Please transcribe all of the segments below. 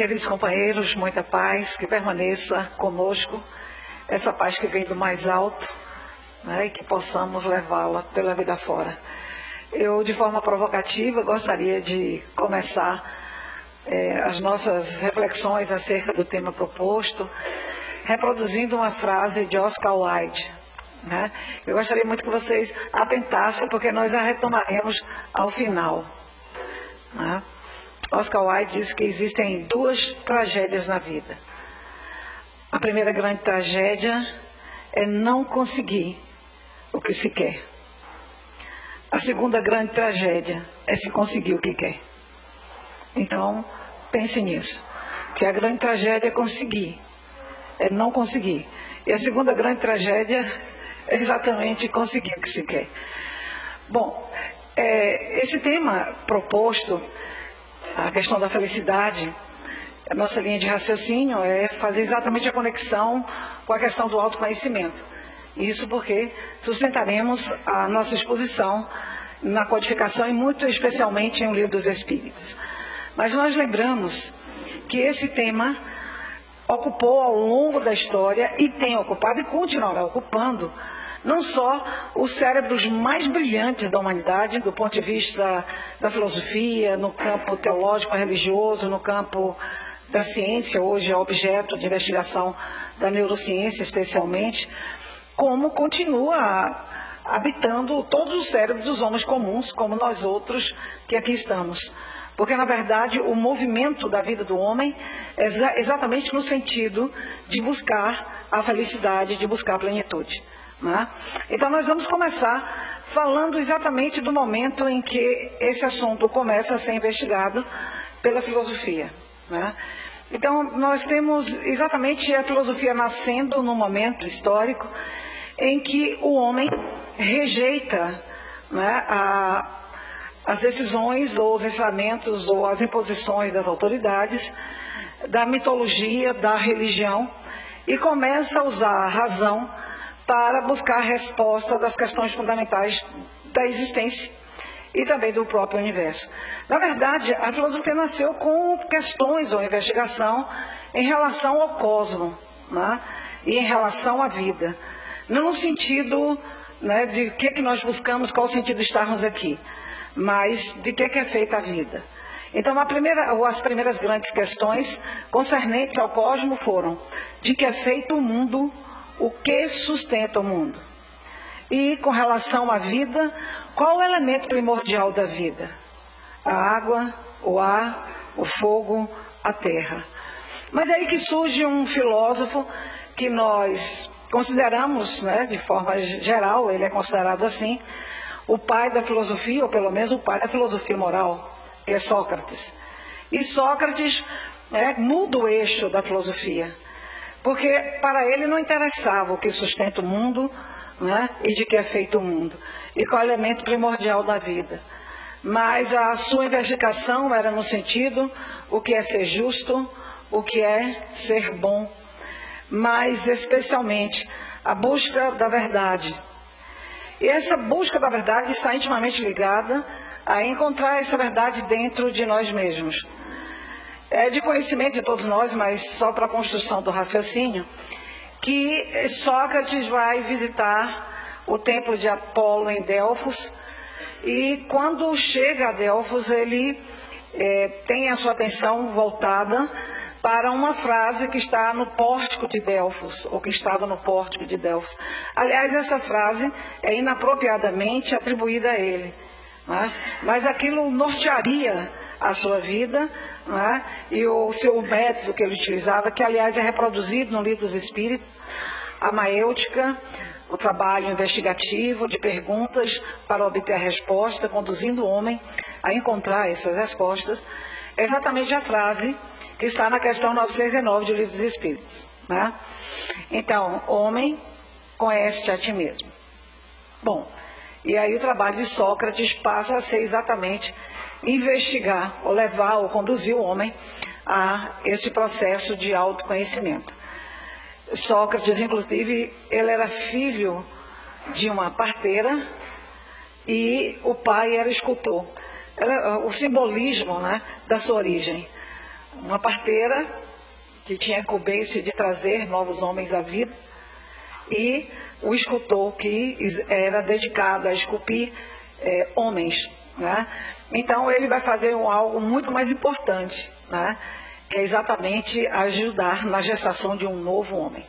queridos companheiros, muita paz, que permaneça conosco, essa paz que vem do mais alto, né, e que possamos levá-la pela vida fora. Eu, de forma provocativa, gostaria de começar as nossas reflexões acerca do tema proposto, reproduzindo uma frase de Oscar Wilde, né? Eu gostaria muito que vocês atentassem, porque nós a retomaremos ao final, né? Oscar Wilde diz que existem duas tragédias na vida. A primeira grande tragédia é não conseguir o que se quer. A segunda grande tragédia é se conseguir o que quer. Então, pense nisso. Que a grande tragédia é conseguir, é não conseguir. E a segunda grande tragédia é exatamente conseguir o que se quer. Bom, esse tema proposto, a questão da felicidade, a nossa linha de raciocínio é fazer exatamente a conexão com a questão do autoconhecimento. Isso porque sustentaremos a nossa exposição na codificação e muito especialmente em O Livro dos Espíritos. Mas nós lembramos que esse tema ocupou ao longo da história e tem ocupado e continuará ocupando não só os cérebros mais brilhantes da humanidade, do ponto de vista da filosofia, no campo teológico, religioso, no campo da ciência, hoje é objeto de investigação da neurociência especialmente, como continua habitando todos os cérebros dos homens comuns, como nós outros que aqui estamos. Porque, na verdade, o movimento da vida do homem é exatamente no sentido de buscar a felicidade, de buscar a plenitude, né? Então, nós vamos começar falando exatamente do momento em que esse assunto começa a ser investigado pela filosofia, né? Então, nós temos exatamente a filosofia nascendo num momento histórico em que o homem rejeita, né, as decisões ou os ensinamentos ou as imposições das autoridades, da mitologia, da religião, e começa a usar a razão para buscar a resposta das questões fundamentais da existência e também do próprio universo. Na verdade, a filosofia nasceu com questões ou investigação em relação ao cosmos, né, e em relação à vida. Não no sentido, né, de o que nós buscamos, qual o sentido de estarmos aqui, mas de que é feita a vida. Então, as primeiras grandes questões concernentes ao cosmos foram de que é feito o mundo, o que sustenta o mundo. E com relação à vida, qual o elemento primordial da vida? A água, o ar, o fogo, a terra. Mas daí que surge um filósofo que nós consideramos, né, de forma geral, ele é considerado assim, o pai da filosofia, ou pelo menos o pai da filosofia moral, que é Sócrates. E Sócrates muda o eixo da filosofia, porque para ele não interessava o que sustenta o mundo, né, e de que é feito o mundo, e qual é o elemento primordial da vida. Mas a sua investigação era no sentido o que é ser justo, o que é ser bom, mas especialmente a busca da verdade. E essa busca da verdade está intimamente ligada a encontrar essa verdade dentro de nós mesmos. É de conhecimento de todos nós, mas só para a construção do raciocínio, que Sócrates vai visitar o templo de Apolo em Delfos, e quando chega a Delfos, ele tem a sua atenção voltada para uma frase que está no pórtico de Delfos, ou que estava no pórtico de Delfos. Aliás, essa frase é inapropriadamente atribuída a ele, né? Mas aquilo nortearia a sua vida, né? E o seu método que ele utilizava, que aliás é reproduzido no Livro dos Espíritos, a maêutica, o trabalho investigativo de perguntas para obter a resposta, conduzindo o homem a encontrar essas respostas, é exatamente a frase que está na questão 909 do Livro dos Espíritos, né? Então, homem, conhece-te a ti mesmo. Bom, e aí o trabalho de Sócrates passa a ser exatamente investigar, ou levar, ou conduzir o homem a esse processo de autoconhecimento. Sócrates, inclusive, ele era filho de uma parteira e o pai era escultor. O simbolismo, né, da sua origem. uma parteira que tinha a incumbência de trazer novos homens à vida, e o escultor que era dedicado a esculpir homens, né? Então ele vai fazer algo muito mais importante, né? Que é exatamente ajudar na gestação de um novo homem.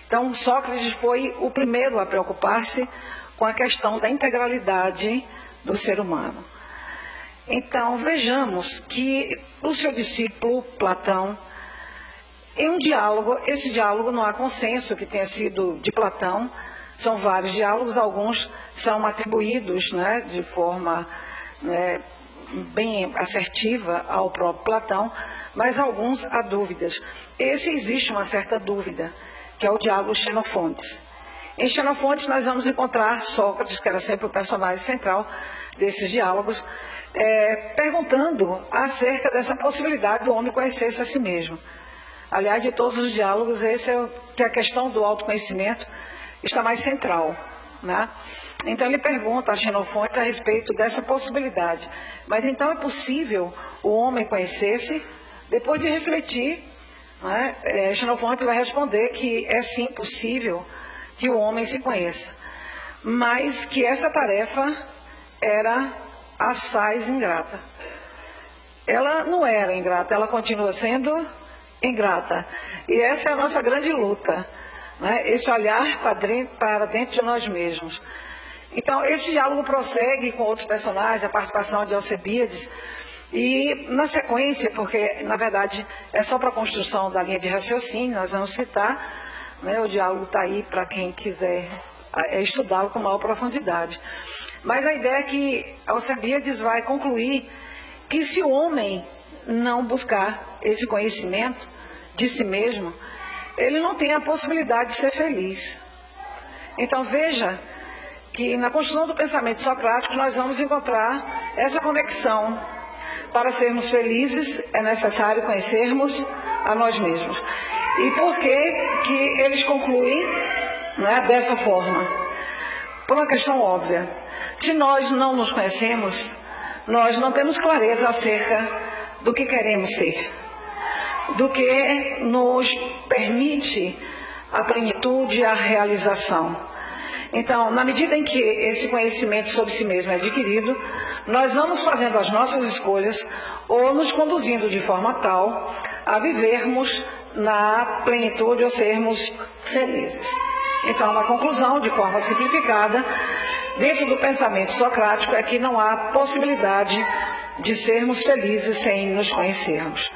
Então Sócrates foi o primeiro a preocupar-se com a questão da integralidade do ser humano. Então vejamos que o seu discípulo Platão, em um diálogo, esse diálogo não há consenso que tenha sido de Platão, são vários diálogos, alguns são atribuídos, né, de forma bem assertiva ao próprio Platão, mas alguns há dúvidas. Esse existe uma certa dúvida, que é o diálogo Xenofontes. Em Xenofontes nós vamos encontrar Sócrates, que era sempre o personagem central desses diálogos, perguntando acerca dessa possibilidade do homem conhecer-se a si mesmo. Aliás, de todos os diálogos, esse é que a questão do autoconhecimento está mais central, né? Então ele pergunta a Xenofontes a respeito dessa possibilidade. Mas então é possível o homem conhecer-se? Depois de refletir, né, Xenofontes vai responder que é sim possível que o homem se conheça, mas que essa tarefa era assaz ingrata. Ela não era ingrata, ela continua sendo ingrata. E essa é a nossa grande luta, né? Esse olhar para dentro de nós mesmos. Então, esse diálogo prossegue com outros personagens, a participação de Alcebiades, e na sequência, porque na verdade é só para a construção da linha de raciocínio, nós vamos citar, né, o diálogo está aí para quem quiser estudá-lo com maior profundidade. Mas a ideia é que Alcebiades vai concluir que se o homem não buscar esse conhecimento de si mesmo, ele não tem a possibilidade de ser feliz. Então veja que na construção do pensamento socrático nós vamos encontrar essa conexão. Para sermos felizes é necessário conhecermos a nós mesmos. E por que eles concluem, né, dessa forma? Por uma questão óbvia. Se nós não nos conhecemos, nós não temos clareza acerca do que queremos ser, do que nos permite a plenitude e a realização. Então, na medida em que esse conhecimento sobre si mesmo é adquirido, nós vamos fazendo as nossas escolhas ou nos conduzindo de forma tal a vivermos na plenitude ou sermos felizes. Então, na conclusão, de forma simplificada, dentro do pensamento socrático é que não há possibilidade de sermos felizes sem nos conhecermos.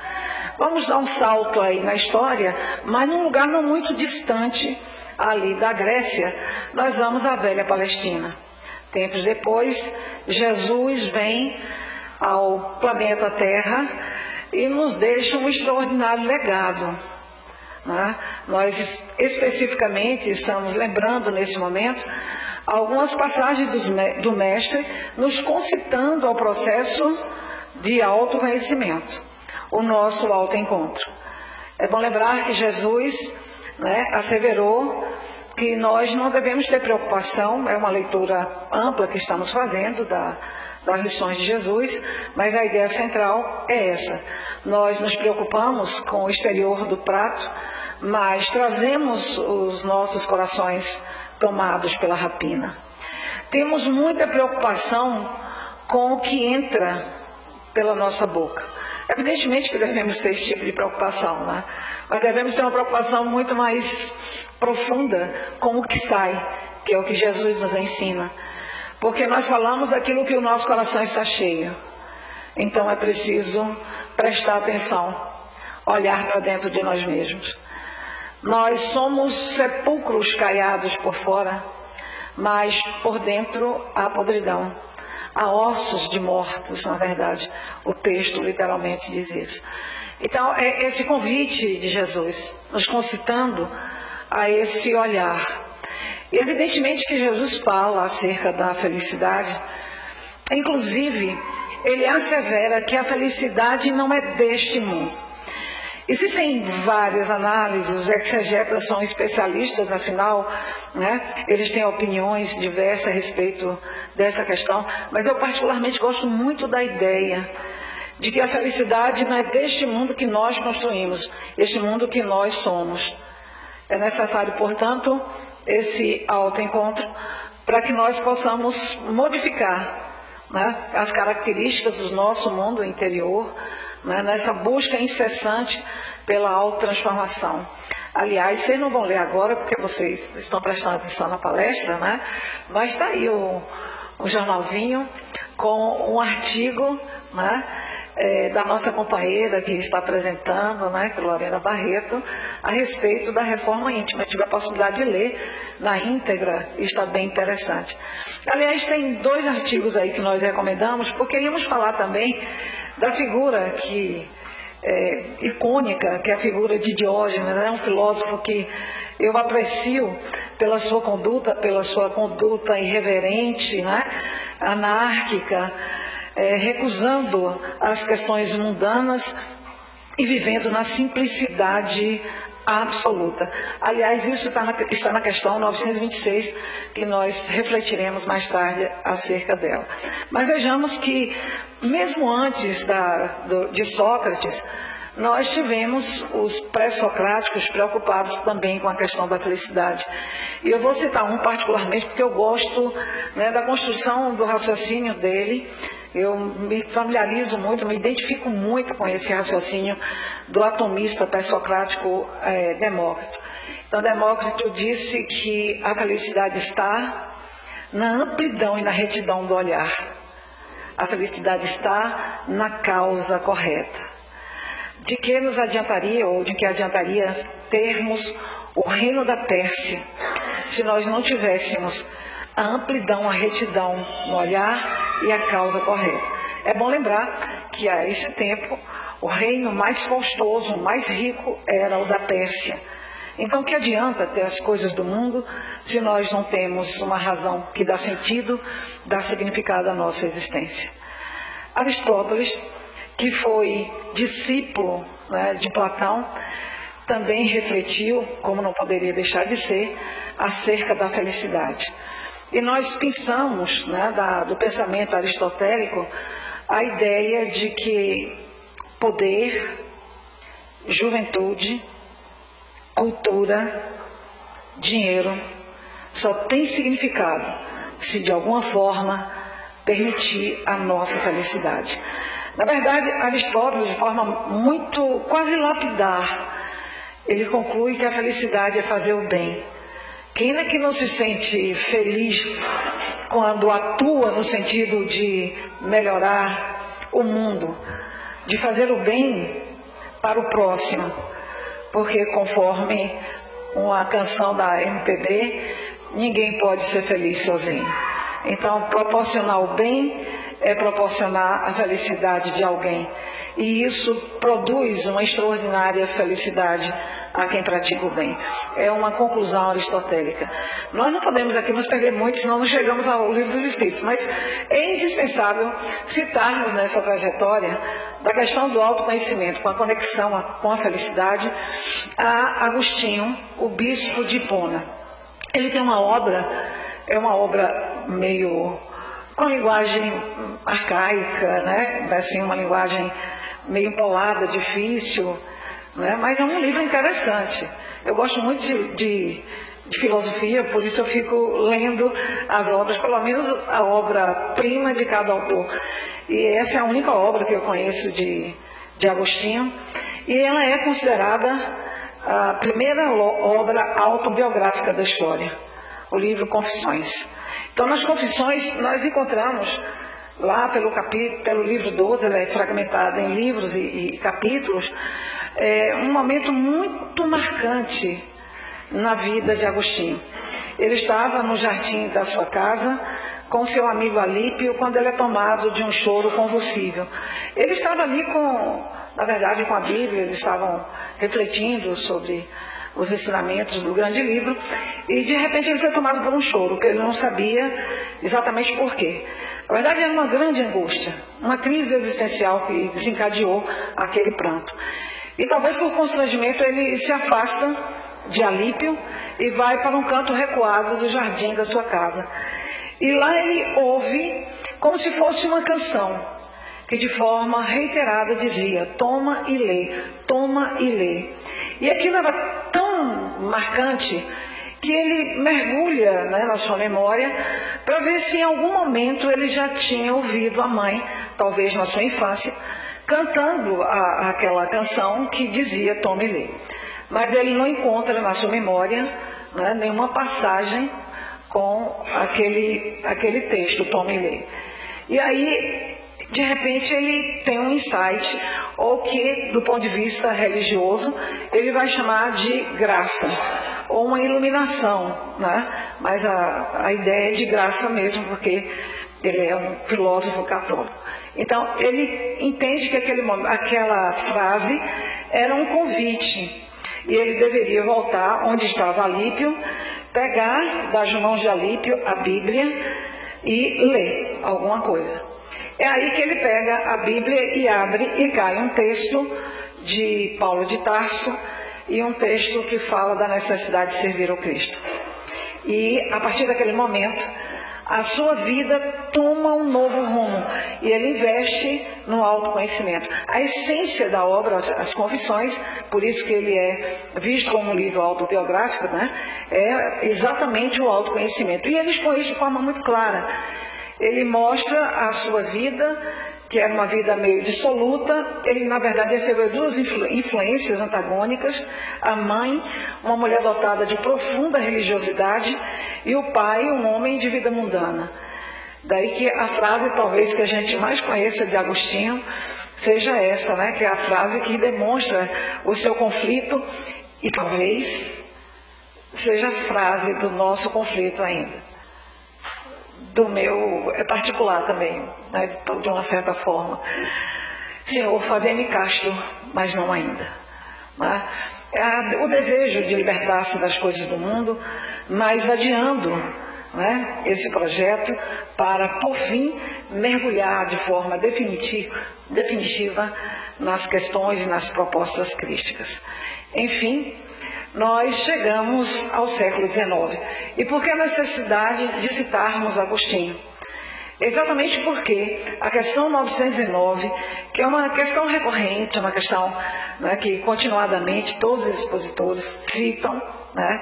Vamos dar um salto aí na história, mas num lugar não muito distante ali da Grécia, nós vamos à velha Palestina. Tempos depois, Jesus vem ao planeta Terra e nos deixa um extraordinário legado, né? Nós especificamente estamos lembrando nesse momento algumas passagens do Mestre nos concitando ao processo de autoconhecimento, o nosso autoencontro. É bom lembrar que Jesus, né, asseverou que nós não devemos ter preocupação, é uma leitura ampla que estamos fazendo das lições de Jesus, mas a ideia central é essa. Nós nos preocupamos com o exterior do prato, mas trazemos os nossos corações tomados pela rapina. Temos muita preocupação com o que entra pela nossa boca. Evidentemente que devemos ter esse tipo de preocupação, né? Mas devemos ter uma preocupação muito mais profunda com o que sai, que é o que Jesus nos ensina. Porque nós falamos daquilo que o nosso coração está cheio. Então é preciso prestar atenção, olhar para dentro de nós mesmos. Nós somos sepulcros caiados por fora, mas por dentro há podridão. Há ossos de mortos, na verdade. O texto literalmente diz isso. Então, é esse convite de Jesus, nos concitando a esse olhar. E evidentemente que Jesus fala acerca da felicidade. Inclusive, ele assevera que a felicidade não é deste mundo. Existem várias análises, os exegetas são especialistas, afinal, né? Eles têm opiniões diversas a respeito dessa questão, mas eu particularmente gosto muito da ideia de que a felicidade não é deste mundo que nós construímos, este mundo que nós somos. É necessário, portanto, esse autoencontro para que nós possamos modificar, né, as características do nosso mundo interior, né, nessa busca incessante pela autotransformação. Aliás, vocês não vão ler agora, porque vocês estão prestando atenção na palestra, né? Mas está aí o jornalzinho com um artigo, né, da nossa companheira que está apresentando, né, Lorena Barreto, a respeito da reforma íntima. Eu tive a possibilidade de ler na íntegra e está bem interessante. Aliás, tem 2 artigos aí que nós recomendamos, porque íamos falar também da figura icônica, que é a figura de Diógenes, né? Um filósofo que eu aprecio pela sua conduta irreverente, né? Anárquica, recusando as questões mundanas e vivendo na simplicidade absoluta. Aliás, isso está na questão 926, que nós refletiremos mais tarde acerca dela. Mas vejamos que, mesmo antes de Sócrates, nós tivemos os pré-socráticos preocupados também com a questão da felicidade. E eu vou citar um particularmente porque eu gosto, né, da construção do raciocínio dele. Eu me familiarizo muito, me identifico muito com esse raciocínio do atomista pré-socrático Demócrito. Então, Demócrito disse que a felicidade está na amplidão e na retidão do olhar. A felicidade está na causa correta. De que nos adiantaria, ou de que adiantaria termos o reino da Pérsia, se nós não tivéssemos a amplidão, a retidão no olhar e a causa correta? É bom lembrar que a esse tempo o reino mais faustoso, mais rico era o da Pérsia. Então, o que adianta ter as coisas do mundo se nós não temos uma razão que dá sentido, dá significado à nossa existência? Aristóteles, que foi discípulo, né, de Platão, também refletiu, como não poderia deixar de ser, acerca da felicidade. E nós pensamos, né, do pensamento aristotélico, a ideia de que poder, juventude, cultura, dinheiro, só tem significado se de alguma forma permitir a nossa felicidade. Na verdade, Aristóteles, de forma muito, quase lapidar, ele conclui que a felicidade é fazer o bem. Quem é que não se sente feliz quando atua no sentido de melhorar o mundo, de fazer o bem para o próximo? Porque, conforme uma canção da MPB, ninguém pode ser feliz sozinho. Então, proporcionar o bem é proporcionar a felicidade de alguém. E isso produz uma extraordinária felicidade a quem pratica o bem. É uma conclusão aristotélica. Nós não podemos aqui nos perder muito, senão não chegamos ao Livro dos Espíritos, mas é indispensável citarmos nessa trajetória da questão do autoconhecimento, com a conexão com a felicidade, a Agostinho, o bispo de Hipona. Ele tem uma obra, é uma obra meio com linguagem arcaica, né? Assim, uma linguagem meio empolada, difícil, né? Mas é um livro interessante. Eu gosto muito de filosofia, por isso eu fico lendo as obras, pelo menos a obra-prima de cada autor. E essa é a única obra que eu conheço de Agostinho, e ela é considerada a primeira obra autobiográfica da história, o livro Confissões. Então, nas Confissões, nós encontramos lá pelo livro 12, ela é fragmentada em livros e capítulos, um momento muito marcante na vida de Agostinho. Ele estava no jardim da sua casa com seu amigo Alípio quando ele é tomado de um choro convulsível. Ele estava ali na verdade, com a Bíblia, eles estavam refletindo sobre os ensinamentos do grande livro, e de repente ele foi tomado por um choro, que ele não sabia exatamente por quê. Na verdade, era uma grande angústia, uma crise existencial que desencadeou aquele pranto. E talvez por constrangimento ele se afasta de Alípio e vai para um canto recuado do jardim da sua casa. E lá ele ouve como se fosse uma canção. que de forma reiterada dizia: toma e lê, toma e lê. E aquilo era tão marcante que ele mergulha, né, na sua memória para ver se em algum momento ele já tinha ouvido a mãe, talvez na sua infância, cantando aquela canção que dizia toma e lê. Mas ele não encontra na sua memória, né, nenhuma passagem com aquele texto, toma e lê. E aí, de repente, ele tem um insight, ou que, do ponto de vista religioso, ele vai chamar de graça, ou uma iluminação, né? Mas a ideia é de graça mesmo, porque ele é um filósofo católico. Então, ele entende que aquela frase era um convite, e ele deveria voltar onde estava Alípio, pegar das mãos de Alípio a Bíblia e ler alguma coisa. É aí que ele pega a Bíblia e abre e cai um texto de Paulo de Tarso e um texto que fala da necessidade de servir ao Cristo. E a partir daquele momento, a sua vida toma um novo rumo e ele investe no autoconhecimento. A essência da obra, as confissões, por isso que ele é visto como um livro autobiográfico, né? É exatamente o autoconhecimento. E ele expõe isso de forma muito clara. Ele mostra a sua vida, que era uma vida meio dissoluta. Ele, na verdade, recebeu duas influências antagônicas: a mãe, uma mulher dotada de profunda religiosidade, e o pai, um homem de vida mundana. Daí que a frase, talvez, que a gente mais conheça de Agostinho, seja essa, né? Que é a frase que demonstra o seu conflito, e talvez seja a frase do nosso conflito ainda. Do meu, é particular também, né, de uma certa forma. Senhor, fazei-me casto, mas não ainda. Né? O desejo de libertar-se das coisas do mundo, mas adiando, né, esse projeto para, por fim, mergulhar de forma definitiva nas questões e nas propostas crísticas. Enfim, nós chegamos ao século XIX. E por que a necessidade de citarmos Agostinho? Exatamente porque a questão 909, que é uma questão recorrente, uma questão, né, que continuadamente todos os expositores citam, né,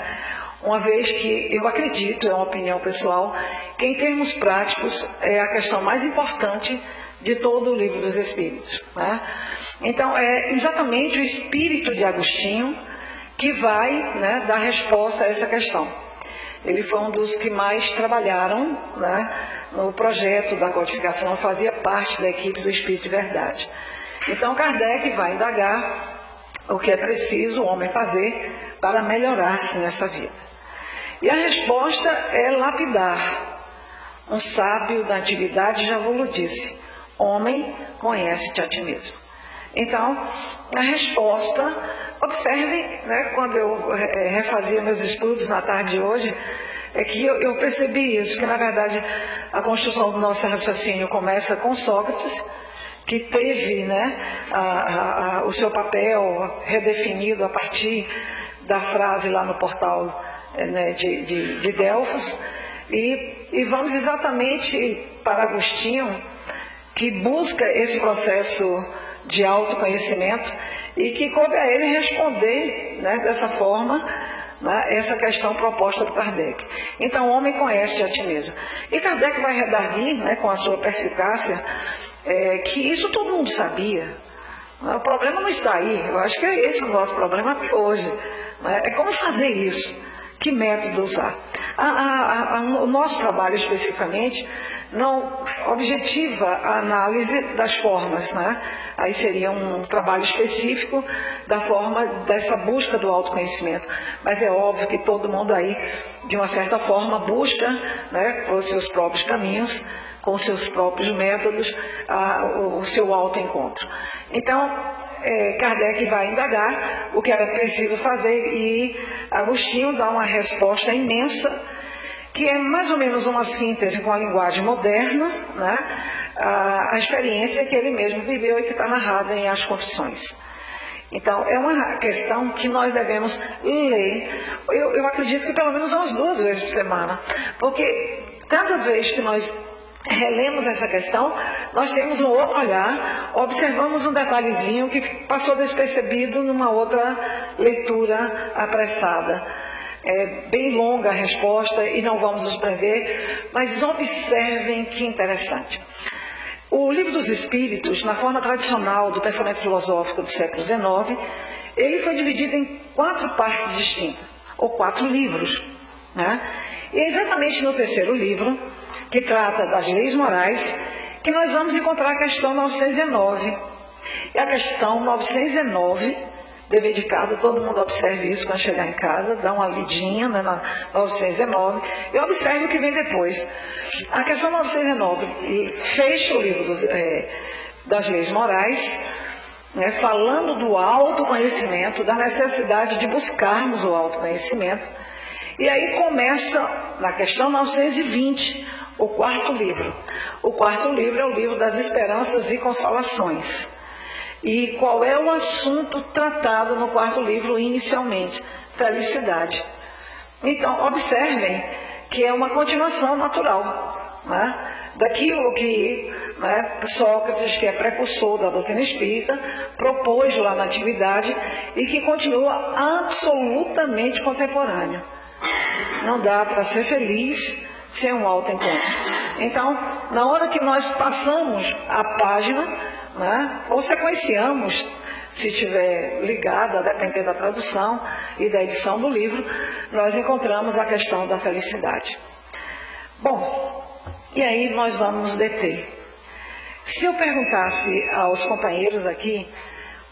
uma vez que eu acredito, é uma opinião pessoal, que em termos práticos é a questão mais importante de todo o Livro dos Espíritos. Né? Então, é exatamente o espírito de Agostinho que vai, né, dar resposta a essa questão. Ele foi um dos que mais trabalharam, né, no projeto da codificação, fazia parte da equipe do Espírito de Verdade. Então, Kardec vai indagar o que é preciso o homem fazer para melhorar-se nessa vida. E a resposta é lapidar. Um sábio da antiguidade já vos disse: homem, conhece-te a ti mesmo. Então, a resposta, observe, né, quando eu refazia meus estudos na tarde de hoje, é que eu percebi isso, que na verdade a construção do nosso raciocínio começa com Sócrates, que teve, né, o seu papel redefinido a partir da frase lá no portal, né, de Delfos, e vamos exatamente para Agostinho, que busca esse processo de autoconhecimento e que coube a ele responder, né, dessa forma, né, essa questão proposta por Kardec. Então, o homem conhece a ti mesmo. E Kardec vai redarguir, né, com a sua perspicácia, que isso todo mundo sabia. O problema não está aí. Eu acho que é esse o nosso problema até hoje. Né? É como fazer isso. Que método usar? O nosso trabalho especificamente não objetiva a análise das formas, né? Aí seria um trabalho específico da forma dessa busca do autoconhecimento. Mas é óbvio que todo mundo aí, de uma certa forma, busca, né, por seus próprios caminhos, com seus próprios métodos, o seu autoencontro. Então, Kardec vai indagar o que era preciso fazer e Agostinho dá uma resposta imensa, que é mais ou menos uma síntese com a linguagem moderna, né? A experiência que ele mesmo viveu e que está narrada em As Confissões. Então, é uma questão que nós devemos ler, eu acredito que pelo menos umas 2 vezes por semana, porque cada vez que nós relemos essa questão, nós temos um outro olhar, observamos um detalhezinho que passou despercebido numa outra leitura apressada. É bem longa a resposta e não vamos nos prender, mas observem que interessante. O Livro dos Espíritos, na forma tradicional do pensamento filosófico do século XIX, ele foi dividido em 4 partes distintas, ou 4 livros, né? E é exatamente no terceiro livro, que trata das leis morais, que nós vamos encontrar a questão 909. E a questão 909, dever de casa, todo mundo observe isso quando chegar em casa, dá uma lidinha, né, na 909, e observe o que vem depois. A questão 909 fecha o livro das leis morais, né, falando do autoconhecimento, da necessidade de buscarmos o autoconhecimento. E aí começa, na questão 920, o 4º livro. O 4º livro é o livro das esperanças e consolações. E qual é o assunto tratado no 4º livro inicialmente? Felicidade. Então, observem que é uma continuação natural, né, daquilo que, né, Sócrates, que é precursor da doutrina espírita, propôs lá na atividade e que continua absolutamente contemporâneo. Não dá para ser feliz sem um autoencontro. Então, na hora que nós passamos a página, né, ou sequenciamos, se estiver ligada, a depender da tradução e da edição do livro, nós encontramos a questão da felicidade. Bom, e aí nós vamos nos deter. Se eu perguntasse aos companheiros aqui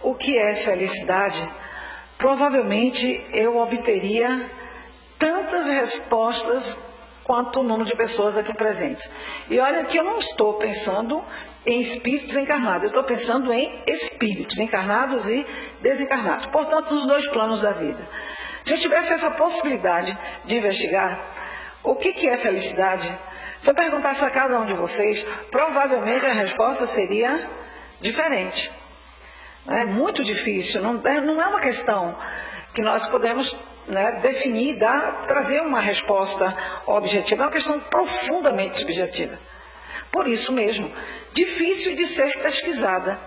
o que é felicidade, provavelmente eu obteria tantas respostas quanto o número de pessoas aqui presentes. E olha que eu não estou pensando em espíritos encarnados, eu estou pensando em espíritos encarnados e desencarnados, portanto, nos 2 planos da vida. Se eu tivesse essa possibilidade de investigar o que é felicidade, se eu perguntasse a cada um de vocês, provavelmente a resposta seria diferente. É muito difícil, não é uma questão que nós podemos, né, definir, trazer uma resposta objetiva, é uma questão profundamente subjetiva. Por isso mesmo, difícil de ser pesquisada,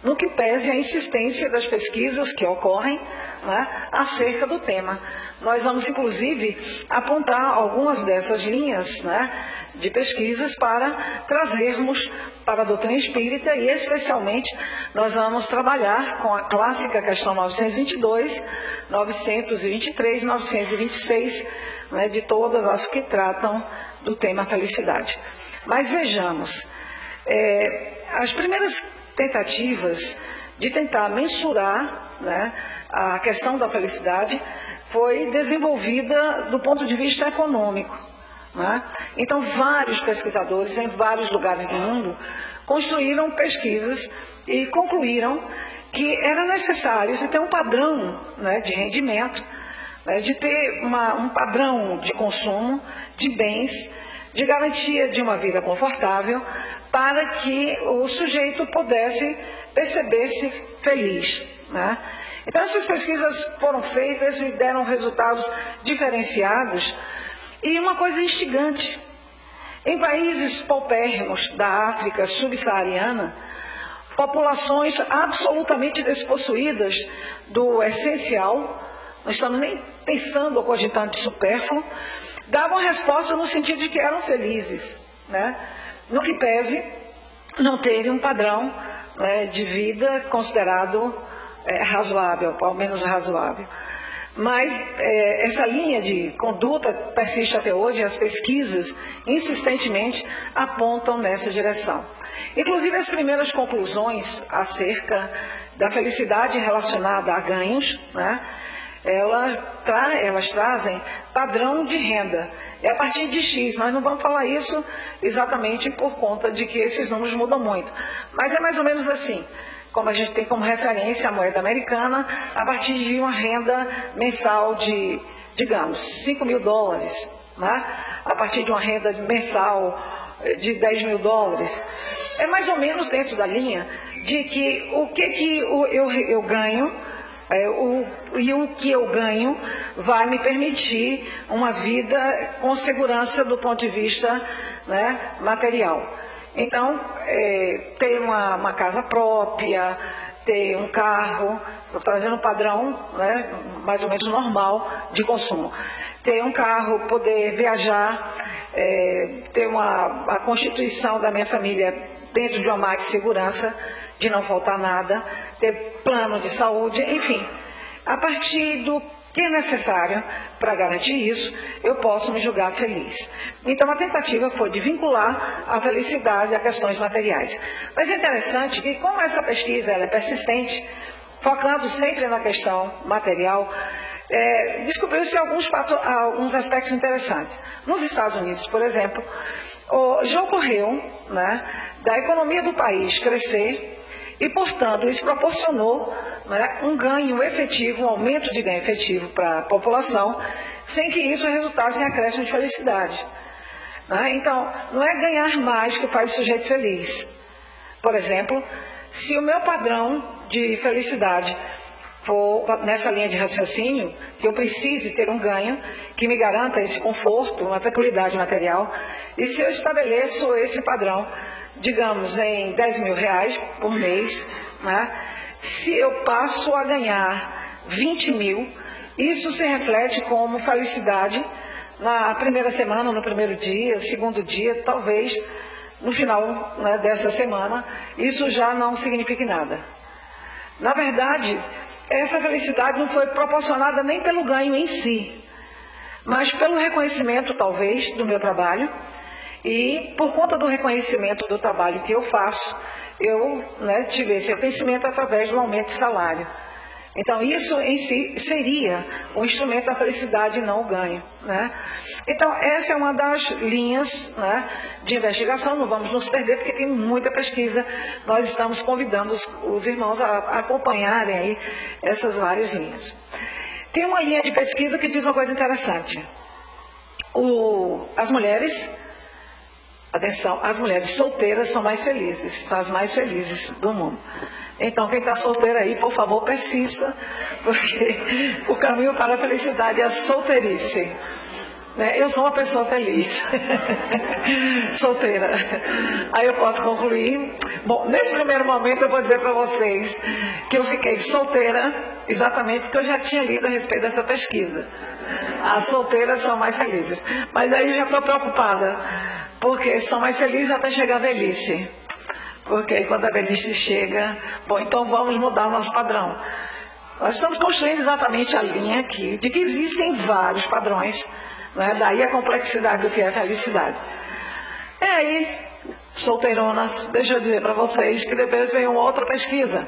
no que pese a insistência das pesquisas que ocorrem, né, acerca do tema. Nós vamos, inclusive, apontar algumas dessas linhas, né, de pesquisas para trazermos para a doutrina espírita e, especialmente, nós vamos trabalhar com a clássica questão 922, 923, 926, né, de todas as que tratam do tema felicidade. Mas vejamos, as primeiras tentativas de tentar mensurar, né, a questão da felicidade foi desenvolvida do ponto de vista econômico, né? Então, vários pesquisadores em vários lugares do mundo construíram pesquisas e concluíram que era necessário se ter um padrão, né, de rendimento, né, de ter um padrão de consumo de bens, de garantia de uma vida confortável, para que o sujeito pudesse perceber-se feliz, né? Então, essas pesquisas foram feitas e deram resultados diferenciados. E uma coisa instigante, em países paupérrimos da África subsaariana, populações absolutamente despossuídas do essencial, não estamos nem pensando ou cogitando de supérfluo, davam resposta no sentido de que eram felizes, né? No que pese não terem um padrão, né, de vida considerado razoável, ao menos razoável. Mas essa linha de conduta persiste até hoje e as pesquisas insistentemente apontam nessa direção. Inclusive, as primeiras conclusões acerca da felicidade relacionada a ganhos, né, elas trazem padrão de renda. É a partir de X, nós não vamos falar isso exatamente por conta de que esses números mudam muito. Mas é mais ou menos assim, como a gente tem como referência a moeda americana, a partir de uma renda mensal de, digamos, $5.000, né? A partir de uma renda mensal de $10.000. É mais ou menos dentro da linha de que o que eu ganho, e o que eu ganho vai me permitir uma vida com segurança do ponto de vista né, material. Então, ter uma casa própria, ter um carro, estou trazendo um padrão, né, mais ou menos normal de consumo. Ter um carro, poder viajar, ter a constituição da minha família dentro de uma margem de segurança, de não faltar nada, ter plano de saúde, enfim. A partir do que é necessário para garantir isso, eu posso me julgar feliz. Então, a tentativa foi de vincular a felicidade a questões materiais. Mas é interessante que, como essa pesquisa ela é persistente, focando sempre na questão material, descobriu-se alguns aspectos interessantes. Nos Estados Unidos, por exemplo, já ocorreu, né, da economia do país crescer e, portanto, isso proporcionou, né, um ganho efetivo, um aumento de ganho efetivo para a população, sem que isso resultasse em acréscimo de felicidade. Né? Então, não é ganhar mais que faz o sujeito feliz. Por exemplo, se o meu padrão de felicidade for nessa linha de raciocínio, que eu preciso ter um ganho que me garanta esse conforto, uma tranquilidade material, e se eu estabeleço esse padrão, digamos, em 10 mil reais por mês, né, se eu passo a ganhar 20 mil, isso se reflete como felicidade na primeira semana, no primeiro dia, segundo dia, talvez no final, né, dessa semana, isso já não signifique nada. Na verdade, essa felicidade não foi proporcionada nem pelo ganho em si, mas pelo reconhecimento, talvez, do meu trabalho, e por conta do reconhecimento do trabalho que eu faço, eu, né, tive esse reconhecimento através do aumento de salário. Então, isso em si seria o instrumento da felicidade e não o ganho. Né? Então, essa é uma das linhas, né, de investigação, não vamos nos perder, porque tem muita pesquisa. Nós estamos convidando os irmãos a acompanharem aí essas várias linhas. Tem uma linha de pesquisa que diz uma coisa interessante. As mulheres, atenção, as mulheres solteiras são mais felizes, são as mais felizes do mundo. Então, quem está solteiro aí, por favor, persista, porque o caminho para a felicidade é a solteirice. Eu sou uma pessoa feliz, solteira. Aí eu posso concluir. Bom, nesse primeiro momento eu vou dizer para vocês que eu fiquei solteira exatamente porque eu já tinha lido a respeito dessa pesquisa. As solteiras são mais felizes. Mas aí eu já estou preocupada, porque são mais felizes até chegar a velhice. Porque aí quando a velhice chega, bom, então vamos mudar o nosso padrão. Nós estamos construindo exatamente a linha aqui de que existem vários padrões, né? Daí a complexidade do que é a felicidade. E aí, solteironas, deixa eu dizer para vocês que depois veio uma outra pesquisa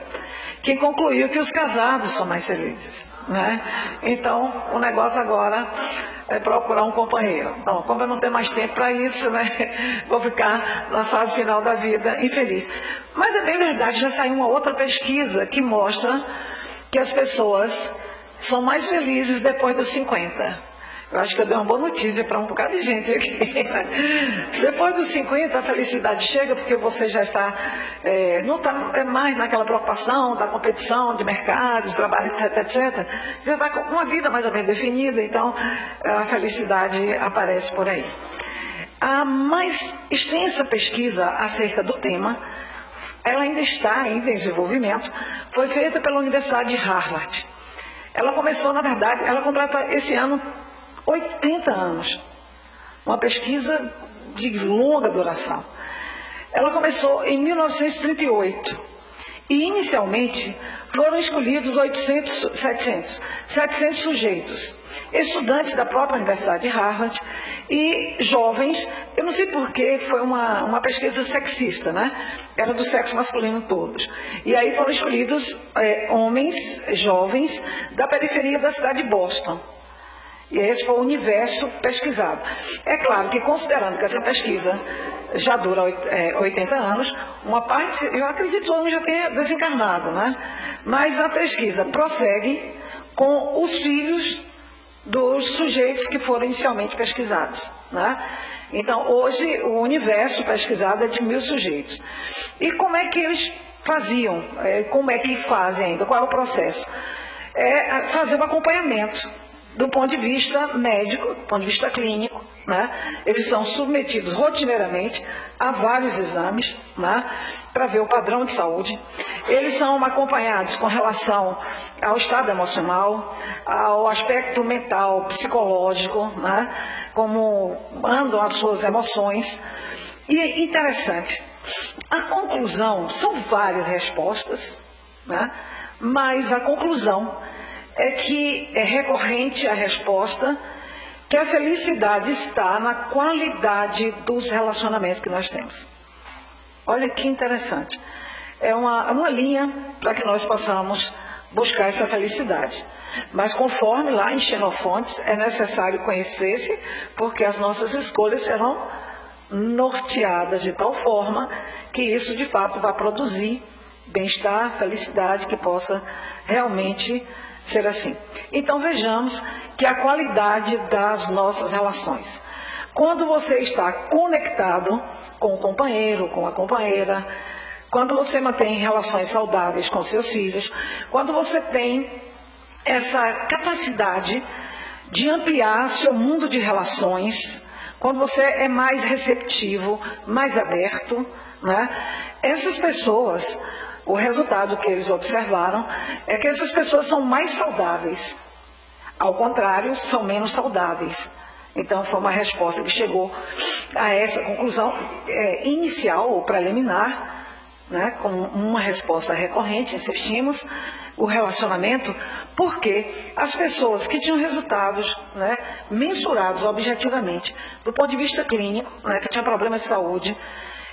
que concluiu que os casados são mais felizes. Né? Então, o negócio agora é procurar um companheiro. Então, como eu não tenho mais tempo para isso, né? Vou ficar na fase final da vida infeliz. Mas é bem verdade, já saiu uma outra pesquisa que mostra que as pessoas são mais felizes depois dos 50. Eu acho que eu dei uma boa notícia para um bocado de gente aqui. Depois dos 50, a felicidade chega porque você já está, não está mais naquela preocupação da competição, de mercado, de trabalho, etc, etc. Você está com uma vida mais ou menos definida, então a felicidade aparece por aí. A mais extensa pesquisa acerca do tema, ela ainda está em desenvolvimento, foi feita pela Universidade de Harvard. Ela começou, na verdade, ela completa esse ano 80 anos, uma pesquisa de longa duração. Ela começou em 1938 e inicialmente foram escolhidos 700 sujeitos, estudantes da própria Universidade de Harvard e jovens. Eu não sei porquê, foi uma pesquisa sexista, né? Era do sexo masculino todos. E aí foram escolhidos homens jovens da periferia da cidade de Boston. E esse foi o universo pesquisado. É claro que, considerando que essa pesquisa já dura 80 anos, uma parte, eu acredito que o homem já tenha desencarnado, né? Mas a pesquisa prossegue com os filhos dos sujeitos que foram inicialmente pesquisados, né? Então, hoje, o universo pesquisado é de 1000 sujeitos. E como é que eles faziam? Como é que fazem ainda? Qual é o processo? É fazer um acompanhamento do ponto de vista médico, do ponto de vista clínico, né? Eles são submetidos rotineiramente a vários exames, né? Para ver o padrão de saúde. Eles são acompanhados com relação ao estado emocional, ao aspecto mental, psicológico, né? Como andam as suas emoções. E é interessante, a conclusão, são várias respostas, né? Mas a conclusão é que é recorrente a resposta que a felicidade está na qualidade dos relacionamentos que nós temos. Olha que interessante. É uma linha para que nós possamos buscar essa felicidade. Mas conforme lá em Xenofontes, é necessário conhecer-se, porque as nossas escolhas serão norteadas de tal forma que isso de fato vai produzir bem-estar, felicidade, que possa realmente ser assim. Então vejamos que a qualidade das nossas relações. Quando você está conectado com o companheiro, com a companheira, quando você mantém relações saudáveis com seus filhos, quando você tem essa capacidade de ampliar seu mundo de relações, quando você é mais receptivo, mais aberto, né? Essas pessoas, o resultado que eles observaram é que essas pessoas são mais saudáveis. Ao contrário, são menos saudáveis. Então, foi uma resposta que chegou a essa conclusão inicial ou preliminar, né? Com uma resposta recorrente, insistimos, o relacionamento, porque as pessoas que tinham resultados, né, mensurados objetivamente, do ponto de vista clínico, né, que tinham problemas de saúde,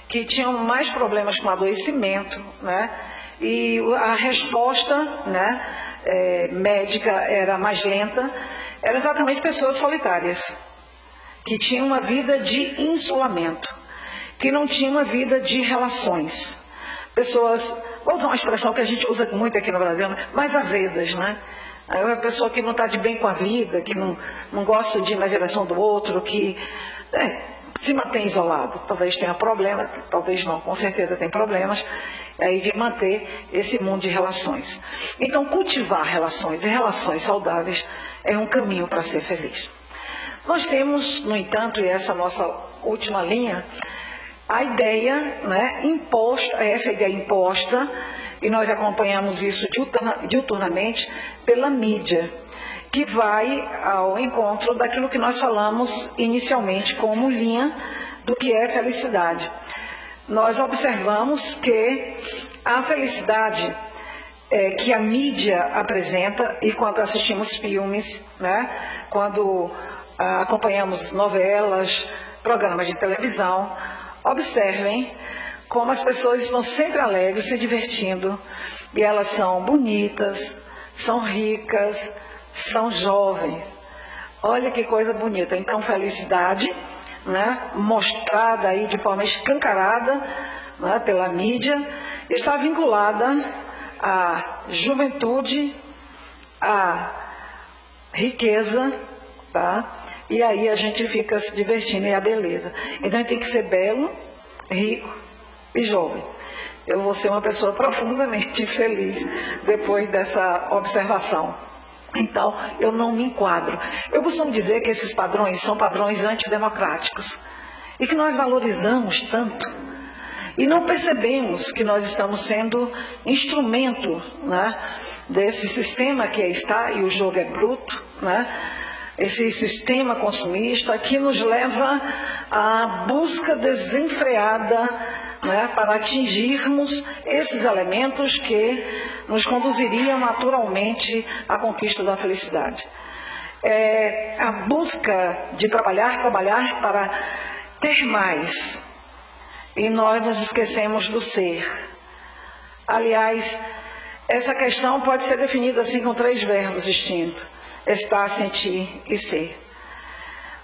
que tinham mais problemas com adoecimento, né, e a resposta, né, médica era mais lenta, eram exatamente pessoas solitárias, que tinham uma vida de isolamento, que não tinham uma vida de relações. Pessoas, vou usar uma expressão que a gente usa muito aqui no Brasil, né? Mais azedas, né? É uma pessoa que não está de bem com a vida, que não gosta de ir na direção do outro, que se mantém isolado. Talvez tenha problema, talvez não, com certeza tem problemas aí de manter esse mundo de relações. Então, cultivar relações e relações saudáveis é um caminho para ser feliz. Nós temos, no entanto, e essa nossa última linha, a ideia, né, essa ideia imposta, e nós acompanhamos isso diuturnamente pela mídia, que vai ao encontro daquilo que nós falamos inicialmente como linha do que é felicidade. Nós observamos que a felicidade que a mídia apresenta, e quando assistimos filmes, né, quando acompanhamos novelas, programas de televisão, observem como as pessoas estão sempre alegres, se divertindo, e elas são bonitas, são ricas, são jovens. Olha que coisa bonita. Então, felicidade, né, mostrada aí de forma escancarada, né, pela mídia, está vinculada à juventude, à riqueza, tá? E aí a gente fica se divertindo, e a beleza. Então, a gente tem que ser belo, rico e jovem. Eu vou ser uma pessoa profundamente feliz depois dessa observação. Então, eu não me enquadro. Eu costumo dizer que esses padrões são padrões antidemocráticos e que nós valorizamos tanto e não percebemos que nós estamos sendo instrumento, né, desse sistema que aí está, e o jogo é bruto, né? Esse sistema consumista que nos leva à busca desenfreada, né, para atingirmos esses elementos que nos conduziriam naturalmente à conquista da felicidade. A busca de trabalhar para ter mais, e nós nos esquecemos do ser. Aliás, essa questão pode ser definida assim com 3 verbos distintos: estar, sentir e ser.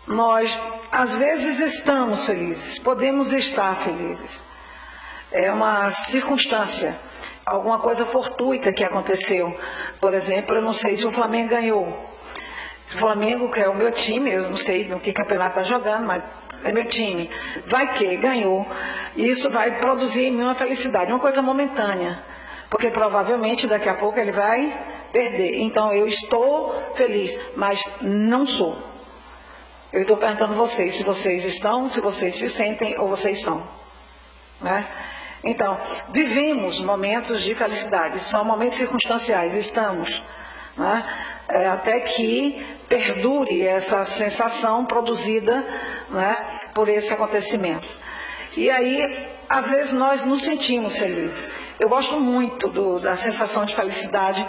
Nós, às vezes, estamos felizes, podemos estar felizes. É uma circunstância, alguma coisa fortuita que aconteceu. Por exemplo, eu não sei se o Flamengo ganhou. O Flamengo, que é o meu time, eu não sei no que campeonato está jogando, mas é meu time. Vai que ganhou, e isso vai produzir em mim uma felicidade, uma coisa momentânea. Porque provavelmente daqui a pouco ele vai perder. Então, eu estou feliz, mas não sou. Eu estou perguntando a vocês se vocês estão, se vocês se sentem ou vocês são. Né? Então, vivemos momentos de felicidade, são momentos circunstanciais, estamos, né? Até que perdure essa sensação produzida, né, por esse acontecimento. E aí, às vezes, nós nos sentimos felizes. Eu gosto muito da sensação de felicidade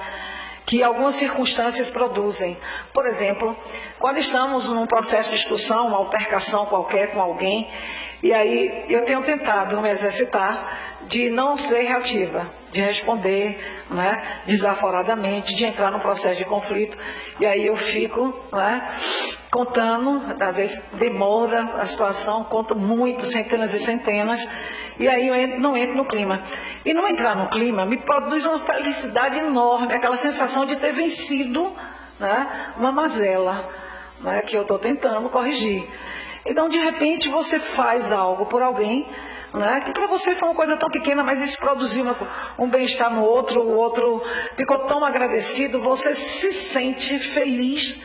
que algumas circunstâncias produzem. Por exemplo, quando estamos num processo de discussão, uma altercação qualquer com alguém, e aí eu tenho tentado me exercitar de não ser reativa, de responder, né, desaforadamente, de entrar no processo de conflito. E aí eu fico, né, contando, às vezes demora a situação, conto muito, centenas e centenas, e aí eu não entro no clima. E não entrar no clima me produz uma felicidade enorme, aquela sensação de ter vencido, né, uma mazela, né, que eu estou tentando corrigir. Então, de repente, você faz algo por alguém, né, que para você foi uma coisa tão pequena, mas isso produziu um bem-estar no outro, o outro ficou tão agradecido, você se sente feliz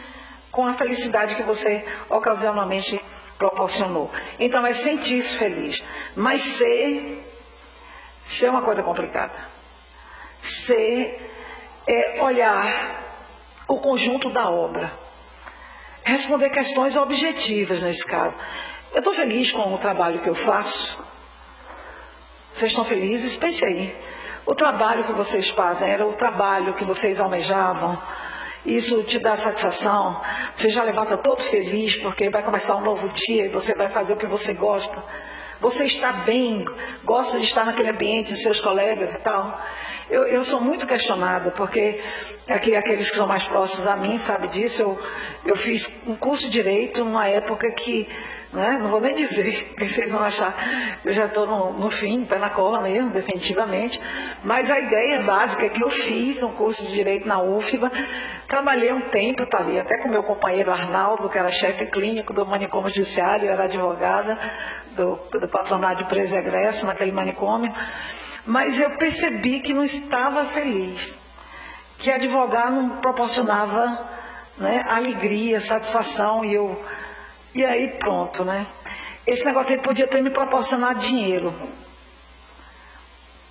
com a felicidade que você ocasionalmente proporcionou. Então, é sentir-se feliz. Mas ser é uma coisa complicada. Ser é olhar o conjunto da obra. Responder questões objetivas nesse caso. Eu estou feliz com o trabalho que eu faço? Vocês estão felizes? Pense aí. O trabalho que vocês fazem era o trabalho que vocês almejavam? Isso te dá satisfação? Você já levanta todo feliz porque vai começar um novo dia e você vai fazer o que você gosta? Você está bem? Gosta de estar naquele ambiente de seus colegas e tal? Eu sou muito questionada, porque aqueles que são mais próximos a mim sabem disso. Eu fiz um curso de Direito numa época que, né, não vou nem dizer, porque vocês vão achar, eu já estou no fim, pé na cola mesmo, definitivamente, mas a ideia básica é que eu fiz um curso de Direito na UFBA, trabalhei um tempo, tá ali, até com meu companheiro Arnaldo, que era chefe clínico do manicômio judiciário, eu era advogada do patronato de preso e egresso naquele manicômio, mas eu percebi que não estava feliz, que advogar não proporcionava, né, alegria, satisfação, e aí pronto, né? Esse negócio aí podia ter me proporcionado dinheiro.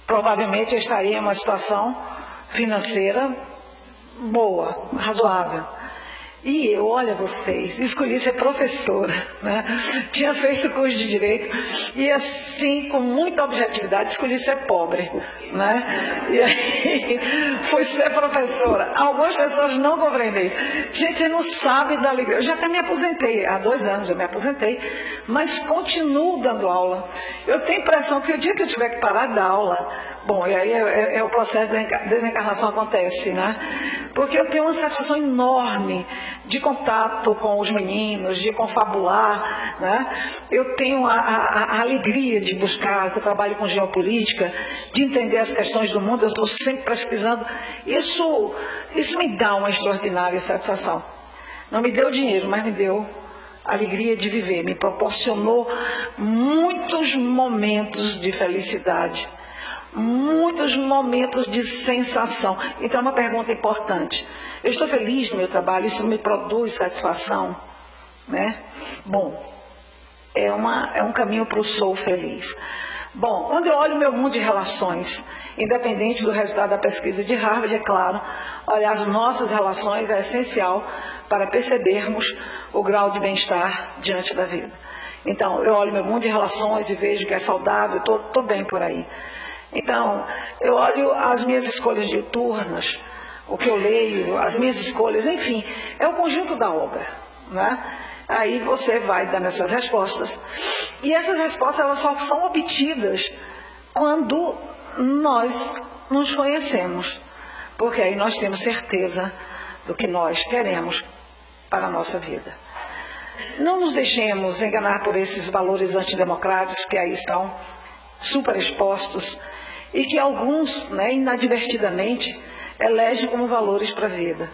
Provavelmente eu estaria em uma situação financeira boa, razoável. E eu, olha vocês, escolhi ser professora, né? Tinha feito curso de Direito e assim, com muita objetividade, escolhi ser pobre, né? E aí, fui ser professora. Algumas pessoas não compreenderam. Gente, você não sabe da alegria. Eu já até me aposentei, há 2 anos eu me aposentei, mas continuo dando aula. Eu tenho a impressão que o dia que eu tiver que parar de dar aula, bom, e aí o processo de desencarnação acontece, né? Porque eu tenho uma satisfação enorme de contato com os meninos, de confabular, né? Eu tenho a alegria de buscar, que eu trabalho com geopolítica, de entender as questões do mundo, eu estou sempre pesquisando. Isso me dá uma extraordinária satisfação. Não me deu dinheiro, mas me deu alegria de viver, me proporcionou muitos momentos de felicidade, muitos momentos de sensação. Então, é uma pergunta importante. Eu estou feliz no meu trabalho, isso me produz satisfação, né? Bom, é um caminho para o sou feliz. Bom, quando eu olho o meu mundo de relações, independente do resultado da pesquisa de Harvard, é claro, olhar as nossas relações é essencial para percebermos o grau de bem-estar diante da vida. Então, eu olho meu mundo de relações e vejo que é saudável, estou bem por aí. Então, eu olho as minhas escolhas diuturnas, o que eu leio, as minhas escolhas, enfim, é o conjunto da obra, né? Aí você vai dando essas respostas. E essas respostas, elas só são obtidas quando nós nos conhecemos. Porque aí nós temos certeza do que nós queremos para a nossa vida. Não nos deixemos enganar por esses valores antidemocráticos que aí estão super expostos e que alguns, né, inadvertidamente, elegem como valores para a vida.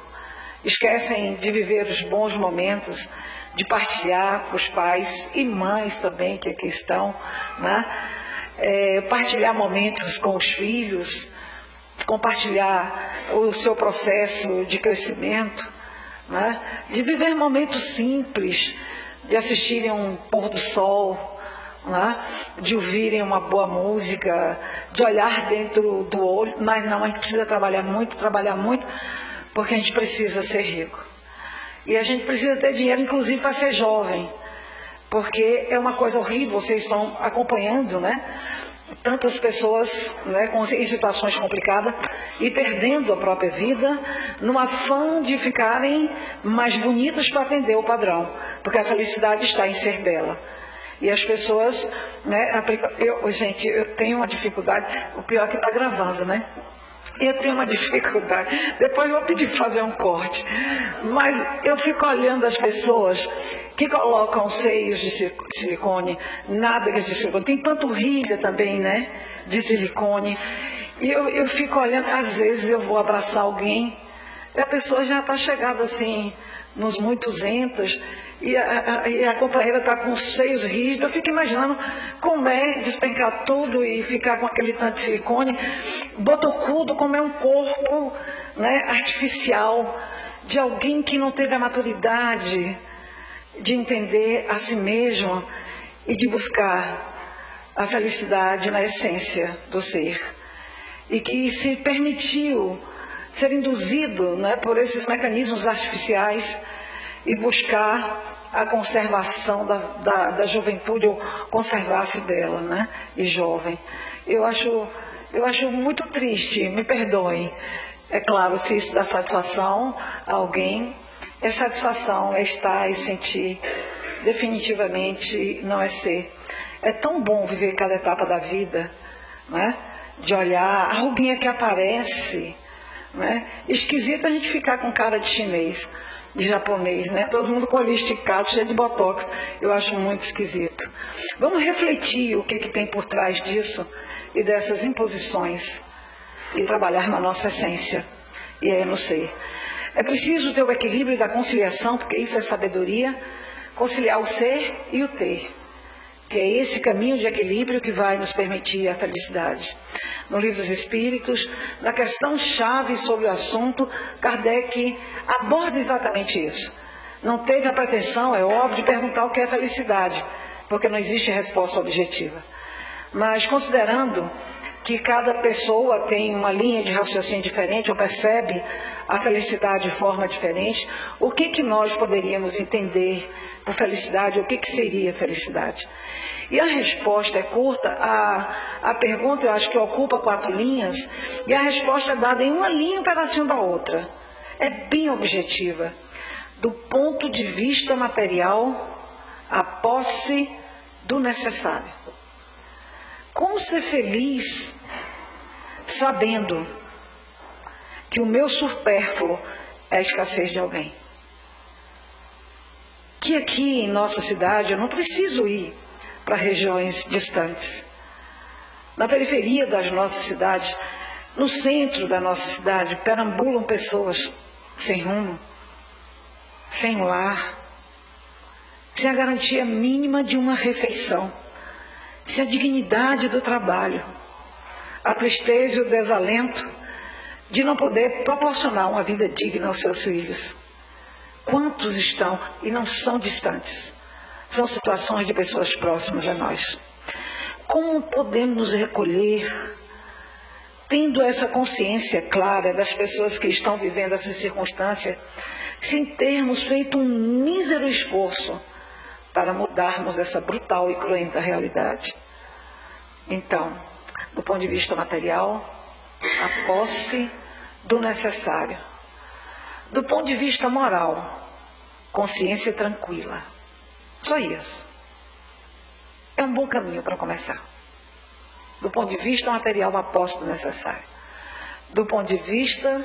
Esquecem de viver os bons momentos, de partilhar com os pais e mães também que aqui estão, né? Partilhar momentos com os filhos, compartilhar o seu processo de crescimento, né? De viver momentos simples, de assistirem um pôr do sol, né? De ouvirem uma boa música, de olhar dentro do olho, mas não, a gente precisa trabalhar muito, porque a gente precisa ser rico. E a gente precisa ter dinheiro, inclusive, para ser jovem, porque é uma coisa horrível, vocês estão acompanhando, né? Tantas pessoas, né, em situações complicadas e perdendo a própria vida no afã de ficarem mais bonitas para atender o padrão, porque a felicidade está em ser bela. E as pessoas, né, gente, eu tenho uma dificuldade, o pior é que está gravando, né? Eu tenho uma dificuldade, depois vou pedir para fazer um corte, mas eu fico olhando as pessoas que colocam seios de silicone, nádegas de silicone, tem panturrilha também, né, de silicone, e eu fico olhando, às vezes eu vou abraçar alguém, e a pessoa já está chegada assim, nos muitos entos, e a companheira está com os seios rígidos, eu fico imaginando como é despencar tudo e ficar com aquele tanto de silicone, botocudo, como é um corpo, né, artificial, de alguém que não teve a maturidade de entender a si mesmo e de buscar a felicidade na essência do ser. E que se permitiu ser induzido, né, por esses mecanismos artificiais e buscar a conservação da juventude, ou conservar-se dela, né, e jovem. Eu acho muito triste, me perdoem. É claro, se isso dá satisfação a alguém, é satisfação, é estar e sentir. Definitivamente não é ser. É tão bom viver cada etapa da vida, né, de olhar a ruguinha que aparece, né? Esquisito a gente ficar com cara de chinês, de japonês, né? Todo mundo com o olho esticado, cheio de botox. Eu acho muito esquisito. Vamos refletir o que tem por trás disso e dessas imposições e trabalhar na nossa essência, e é no ser. É preciso ter o equilíbrio da conciliação, porque isso é sabedoria, conciliar o ser e o ter, que é esse caminho de equilíbrio que vai nos permitir a felicidade. No Livro dos Espíritos, na questão-chave sobre o assunto, Kardec aborda exatamente isso. Não teve a pretensão, é óbvio, de perguntar o que é felicidade, porque não existe resposta objetiva. Mas considerando que cada pessoa tem uma linha de raciocínio diferente, ou percebe a felicidade de forma diferente, o que nós poderíamos entender por felicidade, o que seria felicidade? E a resposta é curta, a pergunta eu acho que ocupa 4 linhas, e a resposta é dada em uma linha, um pedacinho da outra. É bem objetiva. Do ponto de vista material, a posse do necessário. Como ser feliz sabendo que o meu supérfluo é a escassez de alguém? Que aqui em nossa cidade eu não preciso ir para regiões distantes. Na periferia das nossas cidades, no centro da nossa cidade, perambulam pessoas sem rumo, sem lar, sem a garantia mínima de uma refeição, sem a dignidade do trabalho, a tristeza e o desalento de não poder proporcionar uma vida digna aos seus filhos. Quantos estão e não são distantes? São situações de pessoas próximas a nós. Como podemos nos recolher, tendo essa consciência clara das pessoas que estão vivendo essa circunstância, sem termos feito um mísero esforço para mudarmos essa brutal e cruenta realidade? Então, do ponto de vista material, a posse do necessário. Do ponto de vista moral, consciência tranquila. Só isso. É um bom caminho para começar. Do ponto de vista material, a posse do necessário. Do ponto de vista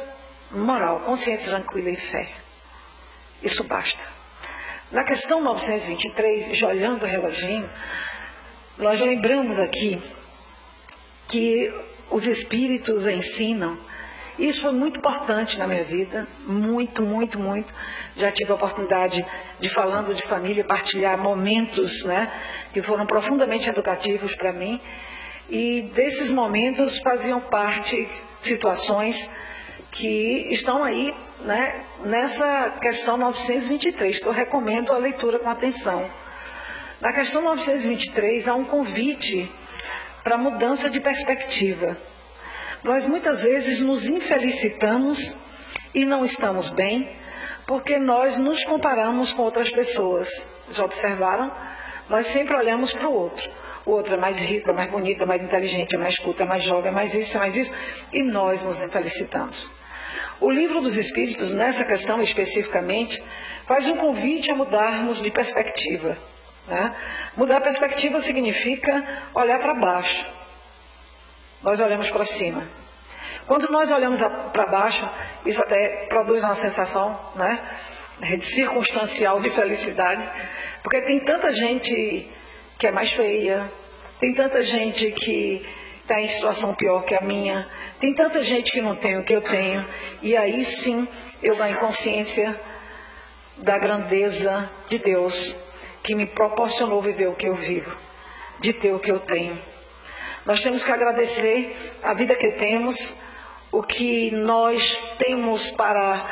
moral, consciência tranquila e fé. Isso basta. Na questão 923, já olhando o reloginho, nós lembramos aqui que os espíritos ensinam. Isso foi muito importante na minha vida, muito, muito, muito. Já tive a oportunidade de, falando de família, partilhar momentos, né, que foram profundamente educativos para mim. E desses momentos faziam parte situações que estão aí, né, nessa questão 923, que eu recomendo a leitura com atenção. Na questão 923 há um convite para mudança de perspectiva. Nós muitas vezes nos infelicitamos e não estamos bem, porque nós nos comparamos com outras pessoas. Já observaram? Nós sempre olhamos para o outro. O outro é mais rico, é mais bonito, é mais inteligente, é mais culto, é mais jovem, é mais isso, é mais isso. E nós nos infelicitamos. O Livro dos Espíritos, nessa questão especificamente, faz um convite a mudarmos de perspectiva. Né? Mudar a perspectiva significa olhar para baixo. Nós olhamos para cima. Quando nós olhamos para baixo, isso até produz uma sensação, né, circunstancial de felicidade, porque tem tanta gente que é mais feia, tem tanta gente que está em situação pior que a minha, tem tanta gente que não tem o que eu tenho, e aí sim eu ganho consciência da grandeza de Deus, que me proporcionou viver o que eu vivo, de ter o que eu tenho. Nós temos que agradecer a vida que temos, o que nós temos para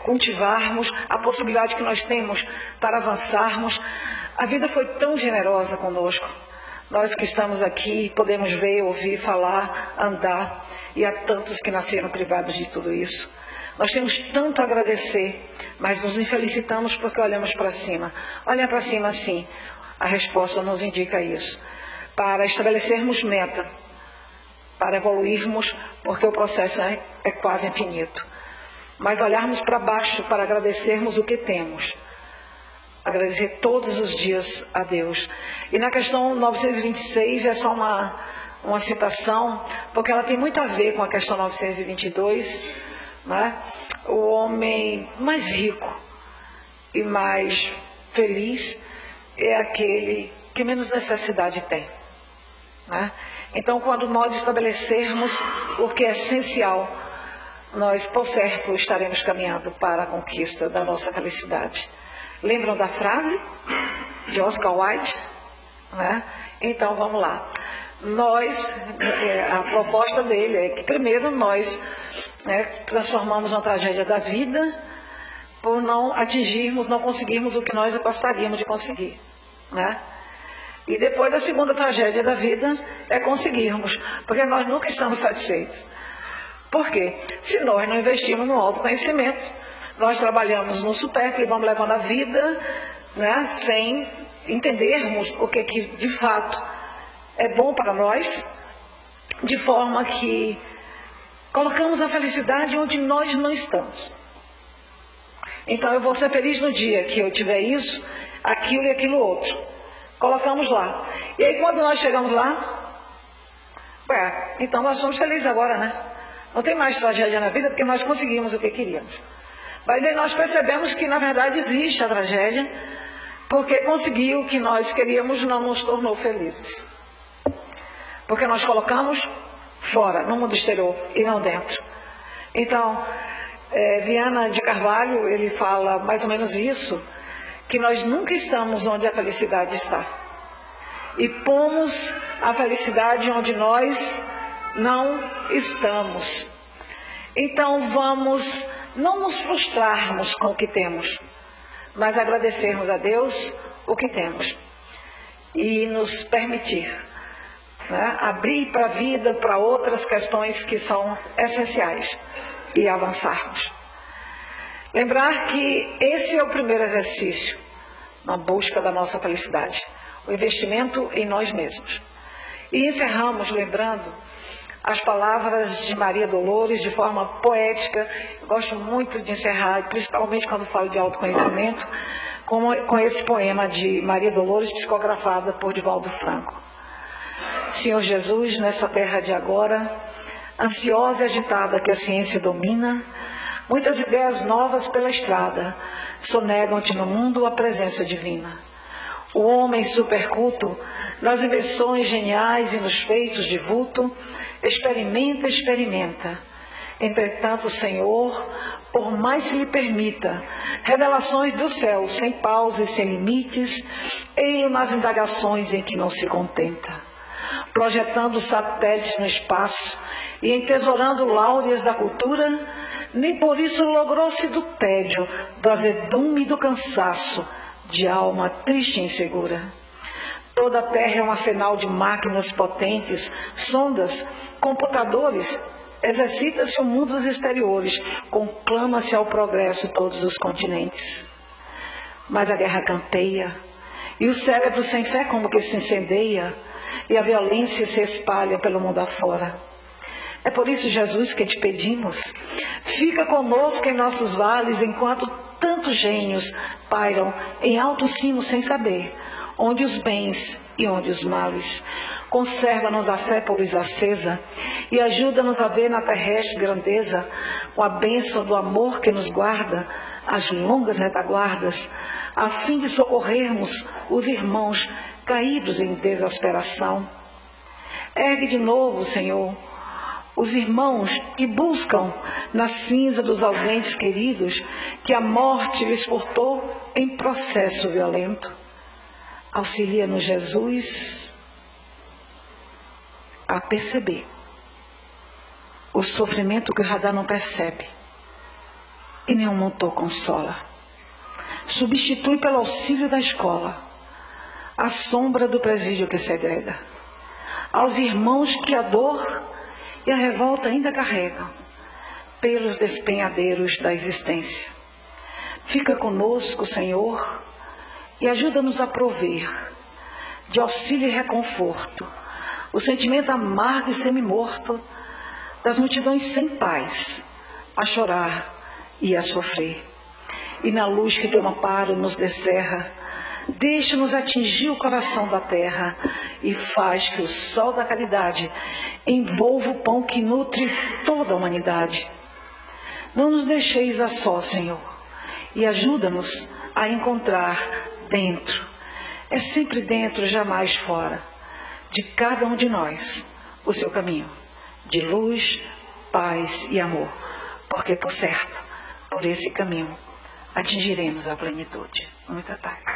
cultivarmos, a possibilidade que nós temos para avançarmos. A vida foi tão generosa conosco. Nós que estamos aqui podemos ver, ouvir, falar, andar, e há tantos que nasceram privados de tudo isso. Nós temos tanto a agradecer, mas nos infelicitamos porque olhamos para cima. Olhar para cima, sim, a resposta nos indica isso. Para estabelecermos meta, para evoluirmos, porque o processo é quase infinito. Mas olharmos para baixo para agradecermos o que temos. Agradecer todos os dias a Deus. E na questão 926 é só uma citação, porque ela tem muito a ver com a questão 922, né? O homem mais rico e mais feliz é aquele que menos necessidade tem, né? Então, quando nós estabelecermos o que é essencial, nós, por certo, estaremos caminhando para a conquista da nossa felicidade. Lembram da frase de Oscar Wilde? Né? Então, vamos lá. A proposta dele é que, primeiro, nós transformamos uma tragédia da vida por não atingirmos, não conseguirmos o que nós gostaríamos de conseguir, né? E depois a segunda tragédia da vida é conseguirmos, porque nós nunca estamos satisfeitos. Por quê? Se nós não investimos no autoconhecimento, nós trabalhamos no supérfluo e vamos levando a vida, né, sem entendermos o que de fato é bom para nós, de forma que colocamos a felicidade onde nós não estamos. Então eu vou ser feliz no dia que eu tiver isso, aquilo e aquilo outro. Colocamos lá. E aí quando nós chegamos lá, então nós somos felizes agora, né? Não tem mais tragédia na vida porque nós conseguimos o que queríamos. Mas aí nós percebemos que na verdade existe a tragédia, porque conseguir o que nós queríamos não nos tornou felizes. Porque nós colocamos fora, no mundo exterior e não dentro. Então, Viana de Carvalho, ele fala mais ou menos isso, que nós nunca estamos onde a felicidade está. E pomos a felicidade onde nós não estamos. Então vamos não nos frustrarmos com o que temos, mas agradecermos a Deus o que temos. E nos permitir, né, abrir para a vida, para outras questões que são essenciais e avançarmos. Lembrar que esse é o primeiro exercício na busca da nossa felicidade, o investimento em nós mesmos. E encerramos lembrando as palavras de Maria Dolores de forma poética. Eu gosto muito de encerrar, principalmente quando falo de autoconhecimento, com esse poema de Maria Dolores, psicografada por Divaldo Franco. Senhor Jesus, nessa terra de agora, ansiosa e agitada que a ciência domina, muitas ideias novas pela estrada sonegam-te no mundo a presença divina. O homem superculto, nas invenções geniais e nos feitos de vulto, experimenta. Entretanto, Senhor, por mais se lhe permita, revelações do céu sem pausa e sem limites, ei-lo nas indagações em que não se contenta. projetando satélites no espaço e entesourando láureas da cultura, nem por isso logrou-se do tédio, do azedume e do cansaço, de alma triste e insegura. Toda a Terra é um arsenal de máquinas potentes, sondas, computadores. Exercita-se o mundo dos exteriores, conclama-se ao progresso todos os continentes. Mas a guerra campeia, e o cérebro sem fé como que se incendeia, e a violência se espalha pelo mundo afora. É por isso, Jesus, que te pedimos, fica conosco em nossos vales, enquanto tantos gênios pairam em alto cimo sem saber onde os bens e onde os males. Conserva-nos a fé por luz acesa e ajuda-nos a ver na terrestre grandeza, com a bênção do amor que nos guarda, as longas retaguardas, a fim de socorrermos os irmãos caídos em desesperação. Ergue de novo, Senhor, os irmãos que buscam na cinza dos ausentes queridos, que a morte lhes furtou em processo violento. Auxilia-nos, Jesus, a perceber o sofrimento que o radar não percebe e nenhum motor consola. Substitui pelo auxílio da escola a sombra do presídio que segrega. Aos irmãos que a dor e a revolta ainda carregam pelos despenhadeiros da existência. Fica conosco, Senhor, e ajuda-nos a prover de auxílio e reconforto o sentimento amargo e semi-morto das multidões sem paz, a chorar e a sofrer. E na luz que teu amparo nos descerra, deixa-nos atingir o coração da terra e faz que o sol da caridade envolva o pão que nutre toda a humanidade. Não nos deixeis a só, Senhor, e ajuda-nos a encontrar dentro, é sempre dentro, jamais fora, de cada um de nós, o seu caminho de luz, paz e amor, porque, por certo, por esse caminho atingiremos a plenitude. Muita paz.